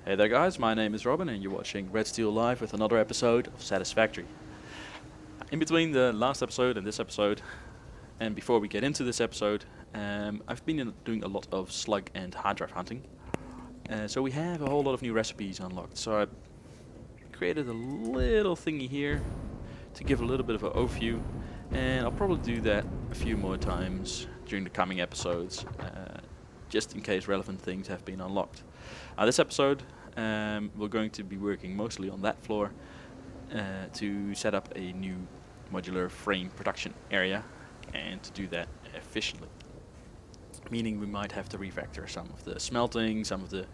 Hey there guys, my name is Robin and you're watching Red Steel Live with another episode of Satisfactory. In between the last episode and this episode, and before we get into this episode, I've been doing a lot of slug and hard drive hunting. So we have a whole lot of new recipes unlocked. So I created a little thingy here to give a little bit of an overview, and I'll probably do that a few more times during the coming episodes, just in case relevant things have been unlocked. This episode, we're going to be working mostly on that floor to set up a new modular frame production area, and to do that efficiently. Meaning we might have to refactor some of the smelting, some of the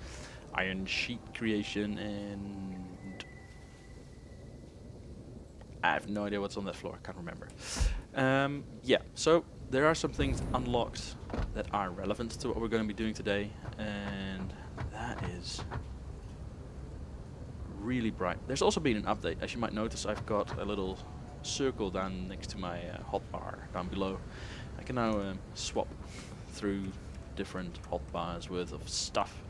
iron sheet creation, and I have no idea what's on that floor, I can't remember. Yeah, so there are some things unlocked that are relevant to what we're going to be doing today, and that is really bright. There's also been an update. As you might notice, I've got a little circle down next to my hotbar down below. I can now swap through different hotbars worth of stuff,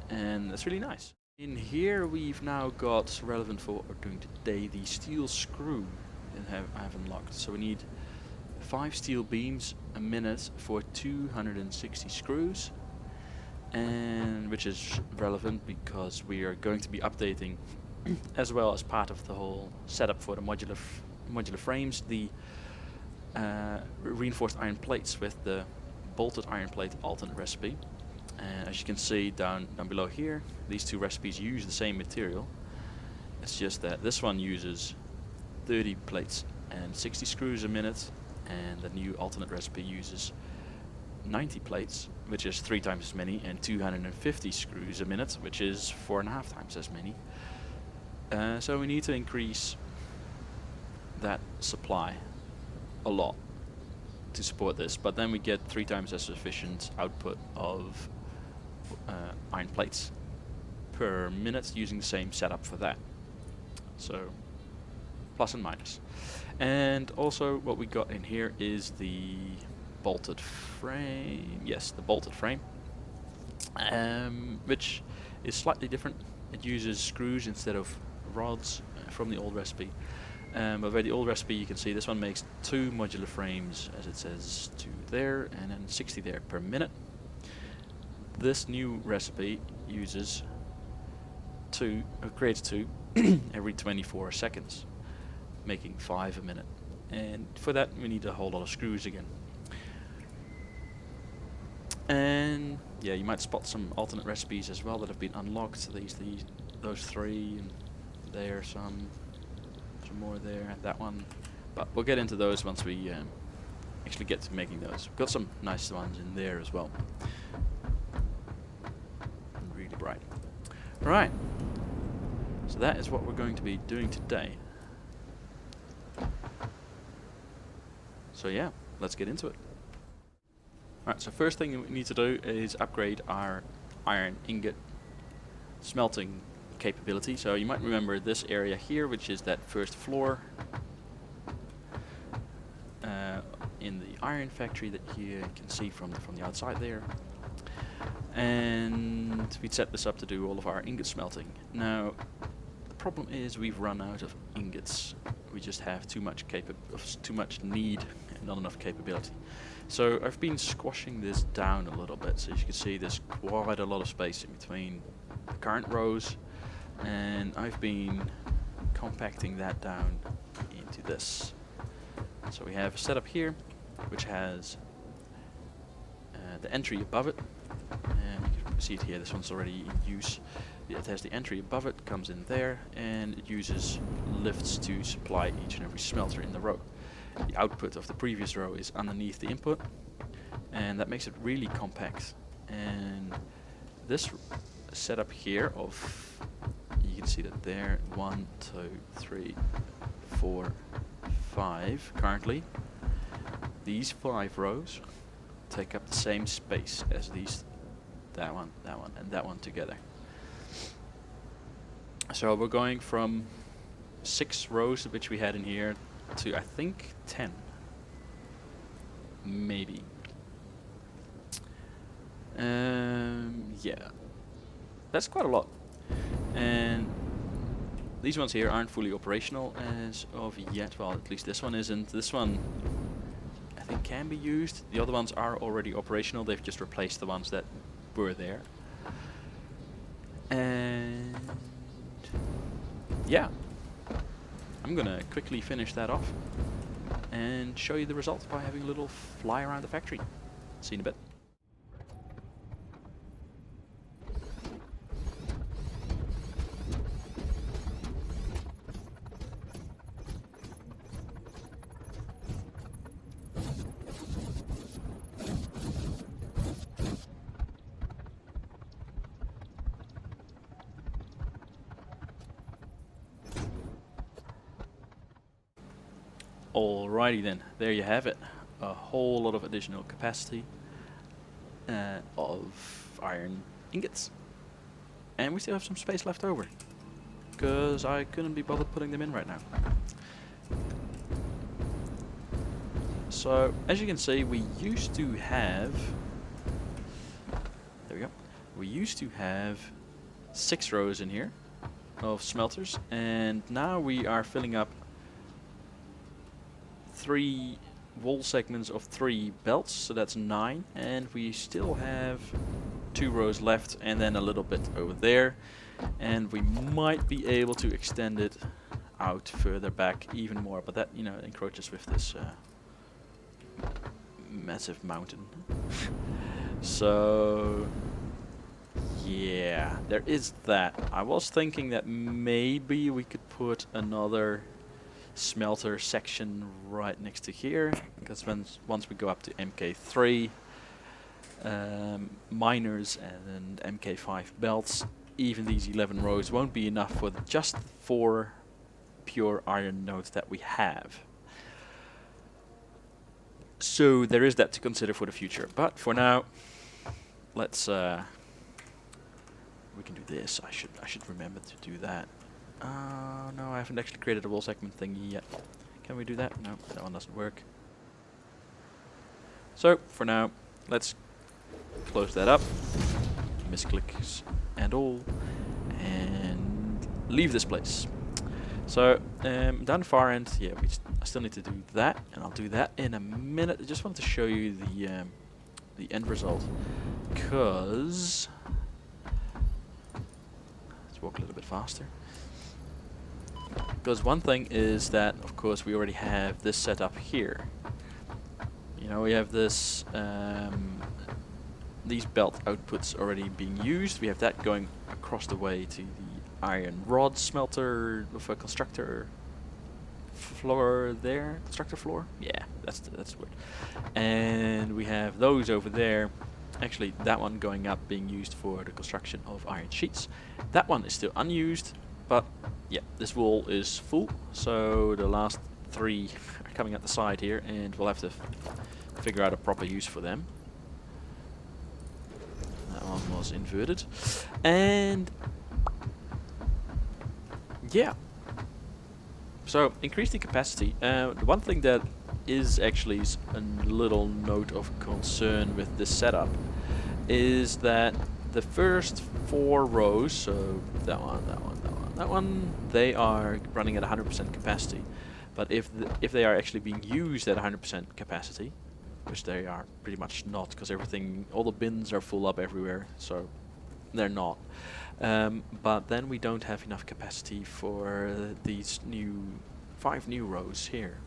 and that's really nice. In here we've now got, relevant for what we're doing today, the steel screw that I have unlocked. So we need 5 steel beams a minute for 260 screws, and which is relevant because we are going to be updating as well as part of the whole setup for the modular frames, the reinforced iron plates with the bolted iron plate alternate recipe. As you can see down below here, these two recipes use the same material. It's just that this one uses 30 plates and 60 screws a minute, and the new alternate recipe uses 90 plates, which is 3 times as many, and 250 screws a minute, which is 4.5 times as many. So we need to increase that supply a lot to support this, but then we get 3 times as efficient output of iron plates per minute using the same setup for that. So plus and minus. And also what we got in here is the bolted frame. Yes, the bolted frame, which is slightly different. It uses screws instead of rods from the old recipe. But by the old recipe you can see this one makes 2 modular frames, as it says, 2 there and then 60 there per minute. This new recipe uses creates 2 every 24 seconds, making 5 a minute. And for that we need a whole lot of screws again. And yeah, you might spot some alternate recipes as well that have been unlocked. Those 3, and there some more there, that one. But we'll get into those once we actually get to making those. We've got some nice ones in there as well. Really bright. Right. So that is what we're going to be doing today. So yeah, let's get into it. Alright, so first thing we need to do is upgrade our iron ingot smelting capability. So you might remember this area here, which is that first floor in the iron factory that you can see from the outside there. And we'd set this up to do all of our ingot smelting. Now the problem is we've run out of ingots. We just have too much need and not enough capability. So I've been squashing this down a little bit. So as you can see, there's quite a lot of space in between the current rows, and I've been compacting that down into this. So we have a setup here which has the entry above it, and you can see it here, this one's already in use. It has the entry above it, comes in there, and it uses lifts to supply each and every smelter in the row. The output of the previous row is underneath the input, and that makes it really compact. And this setup here of, you can see that there, 1, 2, 3, 4, 5 currently. These 5 rows take up the same space as these, that one, and that one together. So we're going from 6 rows which we had in here to I think 10, maybe. Yeah. that's quite a lot. And these ones here aren't fully operational as of yet. Well, at least this one isn't. This one, I think, can be used. The other ones are already operational. They've just replaced the ones that were there. And yeah, I'm gonna quickly finish that off and show you the results by having a little fly around the factory. See you in a bit. Alrighty then, there you have it. A whole lot of additional capacity of iron ingots. And we still have some space left over, because I couldn't be bothered putting them in right now. So, as you can see, we used to have... There we go. We used to have 6 rows in here of smelters, and now we are filling up 3 wall segments of 3 belts, so that's 9, and we still have 2 rows left and then a little bit over there, and we might be able to extend it out further back even more, but that, you know, encroaches with this massive mountain. So yeah, there is that. I was thinking that maybe we could put another smelter section right next to here, because once we go up to MK3 miners and MK5 belts, even these 11 rows won't be enough for just 4 pure iron nodes that we have. So there is that to consider for the future, but for now, let's we can do this. I should remember to do that. No, I haven't actually created a wall segment thingy yet. Can we do that? No, that one doesn't work. So, for now, let's close that up. Misclicks and all. And leave this place. So, down the far end, yeah, I still need to do that. And I'll do that in a minute. I just wanted to show you the end result. Because... let's walk a little bit faster. Because one thing is that, of course, we already have this set up here. You know, we have this, these belt outputs already being used. We have that going across the way to the iron rod smelter with a constructor floor there. Constructor floor? Yeah, that's the word. And we have those over there. Actually, that one going up being used for the construction of iron sheets. That one is still unused. But yeah, this wall is full, so the last 3 are coming out the side here, and we'll have to figure out a proper use for them. That one was inverted. And yeah, so increase the capacity. The one thing that is actually a little note of concern with this setup is that the first 4 rows, so that one, they are running at 100% capacity. But if they are actually being used at 100% capacity, which they are pretty much not, because all the bins are full up everywhere, so they're not. But then we don't have enough capacity for these 5 new rows here,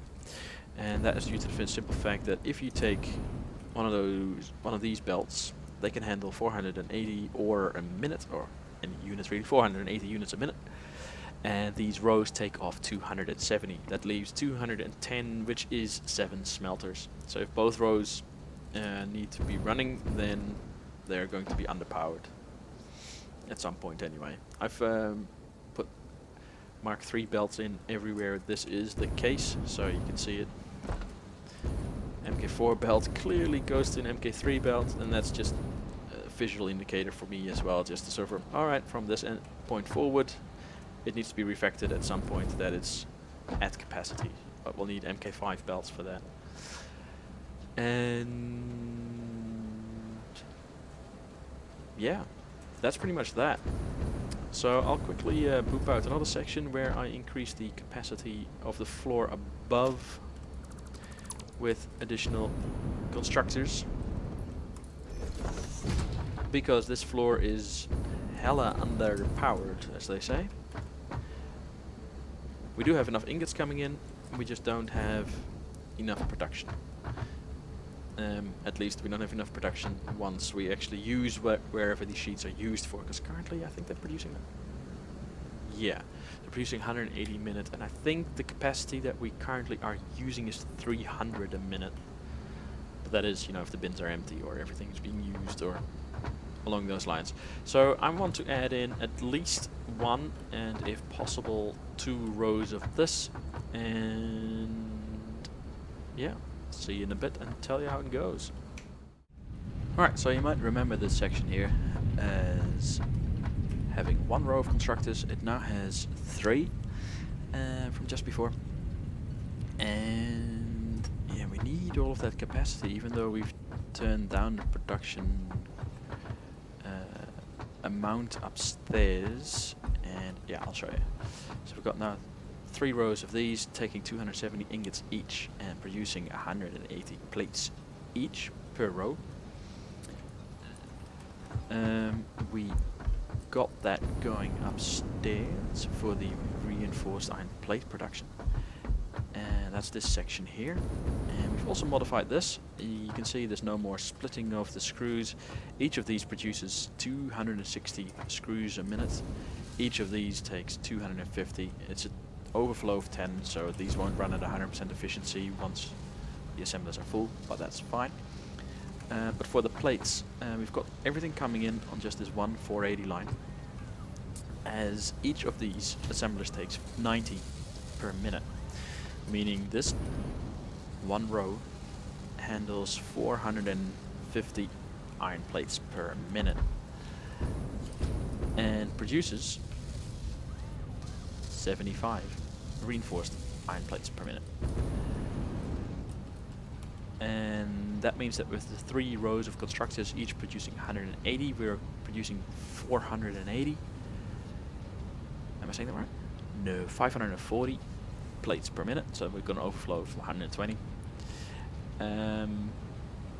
and that is due to the simple fact that if you take one of these belts, they can handle 480 ore a minute, or any units really, 480 units a minute. And these rows take off 270. That leaves 210, which is 7 smelters. So if both rows need to be running, then they're going to be underpowered. At some point anyway. I've put Mark III belts in everywhere this is the case, so you can see it. MK4 belt clearly goes to an MK3 belt, and that's just a visual indicator for me as well, just to sort of, alright, from this point forward, it needs to be refactored at some point that it's at capacity, but we'll need MK5 belts for that. And yeah, that's pretty much that. So I'll quickly boop out another section where I increase the capacity of the floor above with additional constructors, because this floor is hella underpowered, as they say. We do have enough ingots coming in, we just don't have enough production. At least we don't have enough production once we actually use wherever these sheets are used for, because currently I think they're producing, yeah, they're producing 180 a minute, and I think the capacity that we currently are using is 300 a minute. But that is, you know, if the bins are empty or everything's being used or along those lines. So I want to add in at least 1 and if possible 2 rows of this, and yeah, see you in a bit and tell you how it goes. Alright, so you might remember this section here as having 1 row of constructors. It now has 3 from just before, and yeah, we need all of that capacity, even though we've turned down the production amount upstairs. And yeah, I'll show you. So we've got now 3 rows of these, taking 270 ingots each and producing 180 plates each per row. We got that going upstairs for the reinforced iron plate production, and that's this section here. And we've also modified this. You can see there's no more splitting of the screws. Each of these produces 260 screws a minute. Each of these takes 250. It's an overflow of 10, so these won't run at 100% efficiency once the assemblers are full, but that's fine. But for the plates, we've got everything coming in on just this one 480 line, as each of these assemblers takes 90 per minute, meaning this one row handles 450 iron plates per minute and produces 75 reinforced iron plates per minute. And that means that with the 3 rows of constructors, each producing 180, we're producing 480. Am I saying that right? No, 540 plates per minute, so we're going to overflow for 120.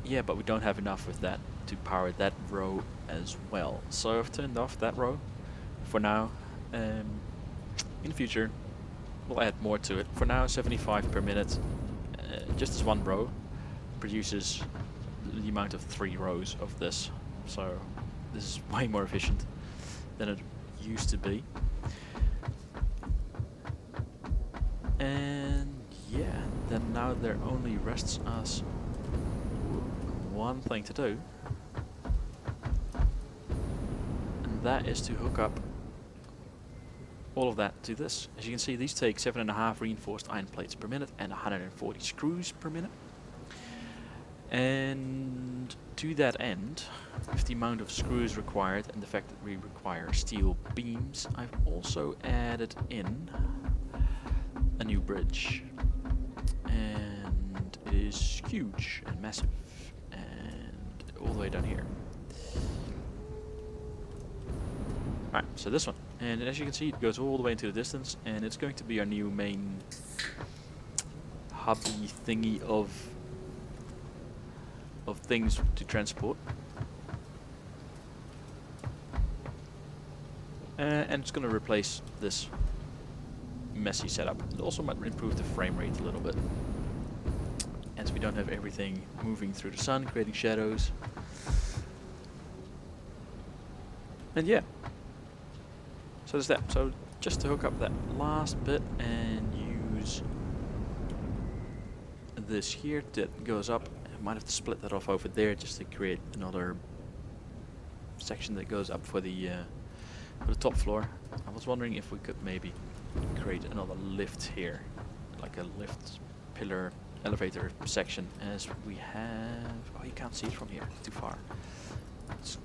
Yeah, but we don't have enough with that to power that row as well. So I've turned off that row for now. In the future, we'll add more to it. For now, 75 per minute, just as one row produces the amount of 3 rows of this. So this is way more efficient than it used to be. And yeah, then now there only rests us one thing to do, and that is to hook up all of that to this. As you can see, these take 7.5 reinforced iron plates per minute and 140 screws per minute. And to that end, with the amount of screws required and the fact that we require steel beams, I've also added in a new bridge. And it is huge and massive, and all the way down here. Alright, so this one. And as you can see, it goes all the way into the distance, and it's going to be our new main hubby thingy of things to transport. And it's going to replace this messy setup. It also might improve the frame rate a little bit, as we don't have everything moving through the sun, creating shadows. And yeah, so there's that. So just to hook up that last bit and use this here that goes up, I might have to split that off over there just to create another section that goes up for the top floor. I was wondering if we could maybe create another lift here, like a lift pillar elevator section, as we have. Oh, you can't see it from here, too far. Let's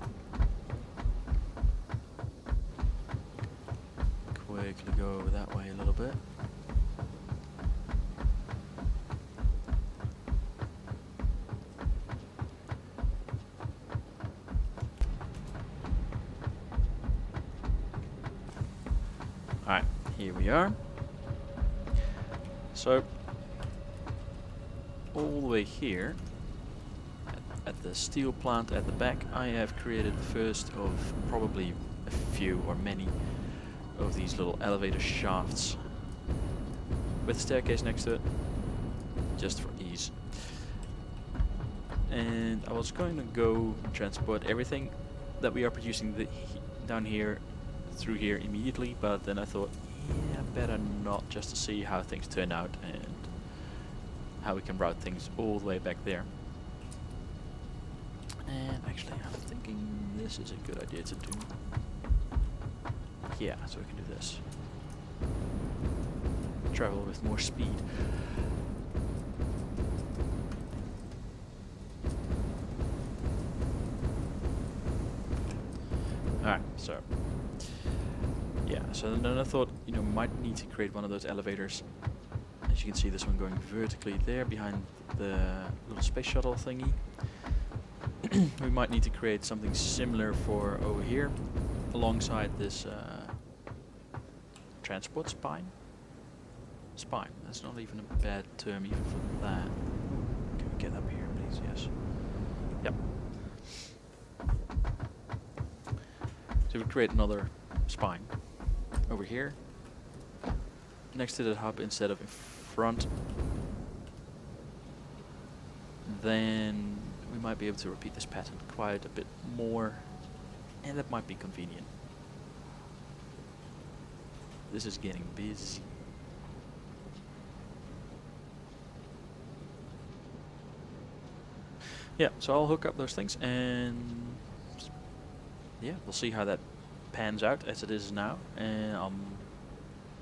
quickly go that way a little bit. Alright, here we are. So, all the way here, at the steel plant at the back, I have created the first of probably a few or many of these little elevator shafts with a staircase next to it, just for ease. And I was going to go and transport everything that we are producing down here through here immediately, but then I thought, yeah, better not, just to see how things turn out and how we can route things all the way back there. And actually, I'm thinking this is a good idea to do. Yeah, so we can do this. Travel with more speed. Alright, so yeah, so then I thought, you know, might need to create one of those elevators. As you can see, this one going vertically there behind the little space shuttle thingy. We might need to create something similar for over here, alongside this transport spine. Spine, that's not even a bad term even for that. Can we get up here, please? Yes. Yep. So we create another spine over here, next to the hub instead of in front. Then we might be able to repeat this pattern quite a bit more, and that might be convenient. This is getting busy. Yeah, so I'll hook up those things and yeah, we'll see how that pans out as it is now. And I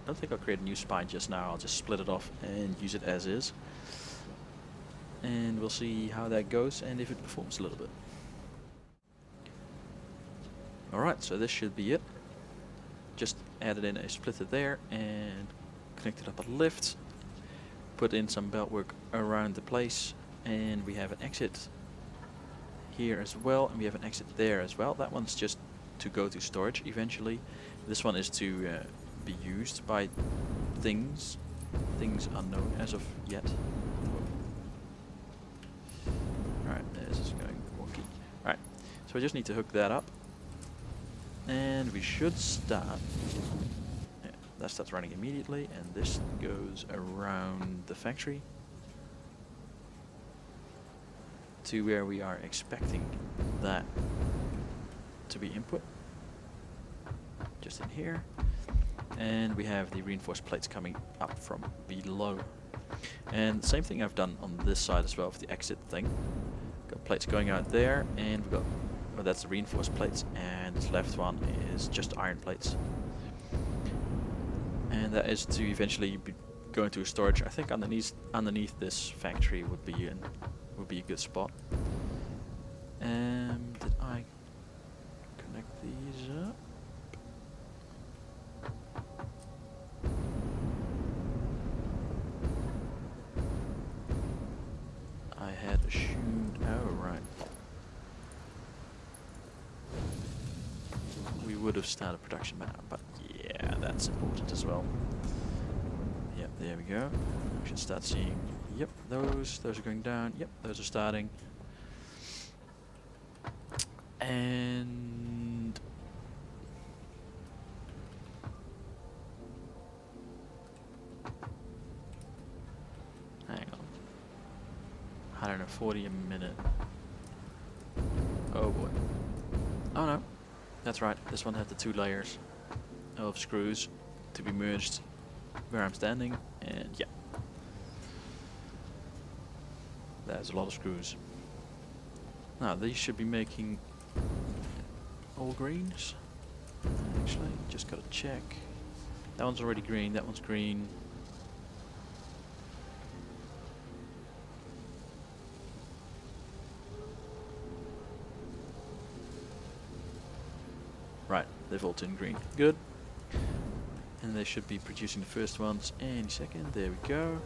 don't think I'll create a new spine just now. I'll just split it off and use it as is. And we'll see how that goes and if it performs a little bit. Alright, so this should be it. Just added in a splitter there and connected up a lift. Put in some belt work around the place, and we have an exit here as well, and we have an exit there as well. That one's just to go to storage eventually. This one is to be used by things unknown as of yet. Alright, this is going wonky. Alright, so we just need to hook that up, and we should start. Yeah, that starts running immediately, and this goes around the factory to where we are expecting that to be input, just in here. And we have the reinforced plates coming up from below. And the same thing I've done on this side as well with the exit thing. Got plates going out there, and we've got, well, that's the reinforced plates, and this left one is just iron plates. And that is to eventually be going to storage. I think underneath this factory would be a good spot. Did I connect these up? I had assumed. Oh, right. We would have started production by now, but yeah, that's important as well. Yep, there we go. We should start seeing. Yep, those are going down. Yep, those are starting. And hang on. 140 a minute. Oh boy. Oh no. That's right. This one had the 2 layers of screws to be merged where I'm standing, and yeah. There's a lot of screws. Now these should be making all greens. Actually, just gotta check. That one's already green, that one's green. Right, they've all turned green. Good. And they should be producing the first ones any second. There we go.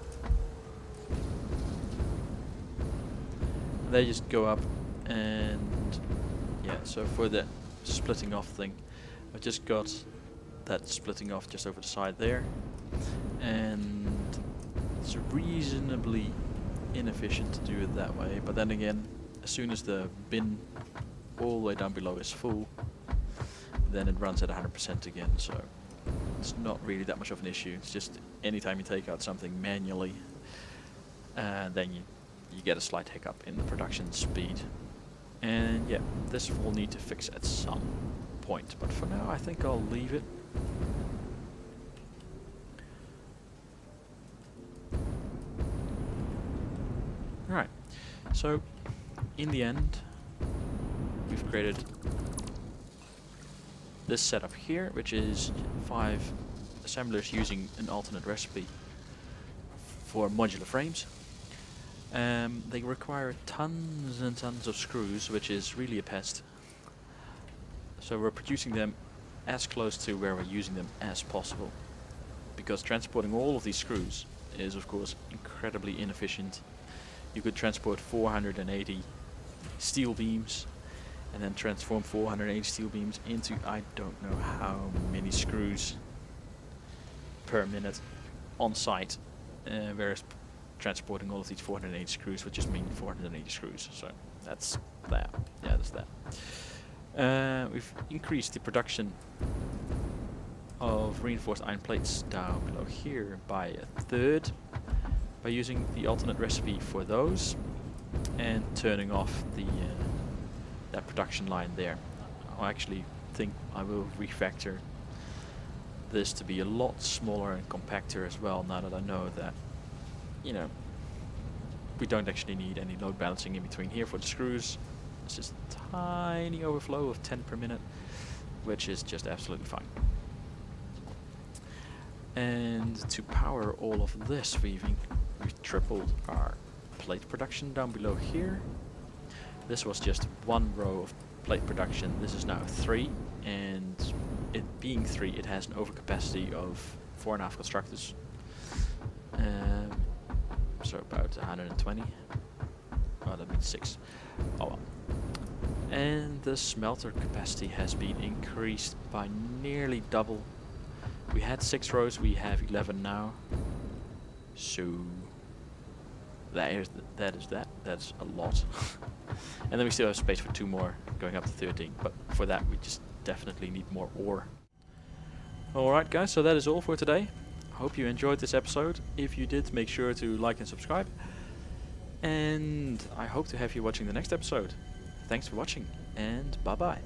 They just go up, and yeah, so for the splitting off thing, I've just got that splitting off just over the side there, and it's reasonably inefficient to do it that way. But then again, as soon as the bin all the way down below is full, then it runs at 100% again, so it's not really that much of an issue. It's just anytime you take out something manually, then you get a slight hiccup in the production speed. And yeah, this will need to fix at some point, but for now I think I'll leave it. Alright, so in the end we've created this setup here, which is 5 assemblers using an alternate recipe for modular frames. They require tons and tons of screws, which is really a pest. So we're producing them as close to where we're using them as possible, because transporting all of these screws is of course incredibly inefficient. You could transport 480 steel beams and then transform 480 steel beams into I don't know how many screws per minute on site, whereas transporting all of these 480 screws would just mean 480 screws. So that's that. Yeah, that's that. We've increased the production of reinforced iron plates down below here by 1/3 by using the alternate recipe for those and turning off the that production line there. I actually think I will refactor this to be a lot smaller and compacter as well, now that I know that, you know, we don't actually need any load balancing in between here for the screws. It's just a tiny overflow of 10 per minute, which is just absolutely fine. And to power all of this weaving, we've tripled our plate production down below here. This was just 1 row of plate production. This is now 3, and it being 3, it has an overcapacity of 4.5 constructors. So about 120. Oh, that means 6. Oh well. And the smelter capacity has been increased by nearly double. We had 6 rows, we have 11 now. So that's a lot. And then we still have space for 2 more, going up to 13. But for that we just definitely need more ore. Alright guys, so that is all for today. I hope you enjoyed this episode. If you did, make sure to like and subscribe. And I hope to have you watching the next episode. Thanks for watching, and bye bye.